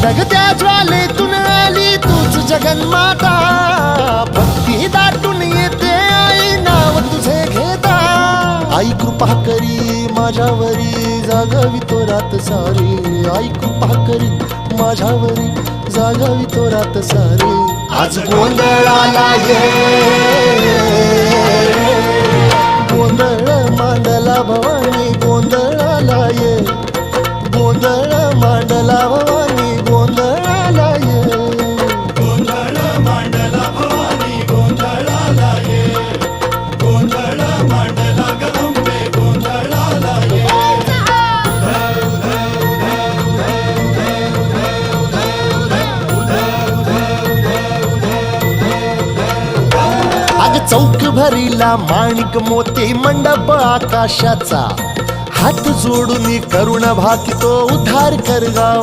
धगधगत्या ज्वालेतून आली तूच जगन्माता, भक्ती दाटून येते आई नाव तुझे घेता। आई कृपा करी माझ्यावरी जागावी तो रात सारी, आई कृपा करी माझ्यावरी जागावी तो रात सारी। आज गोंधळाला ये, गोंधळ मांडला भवानी गोंधळाला ये, गोंधळ मांडला भवानी गोंधळाला ये, गोंधळ मांडला भवानी गोंधळाला ये, गोंधळ मांडला गदंबे गोंधळाला ये। अग चौक भरीला माणिक मोती मंडप आकाशाचा, हात जोडून करुण भाकितो उद्धार कर गावा।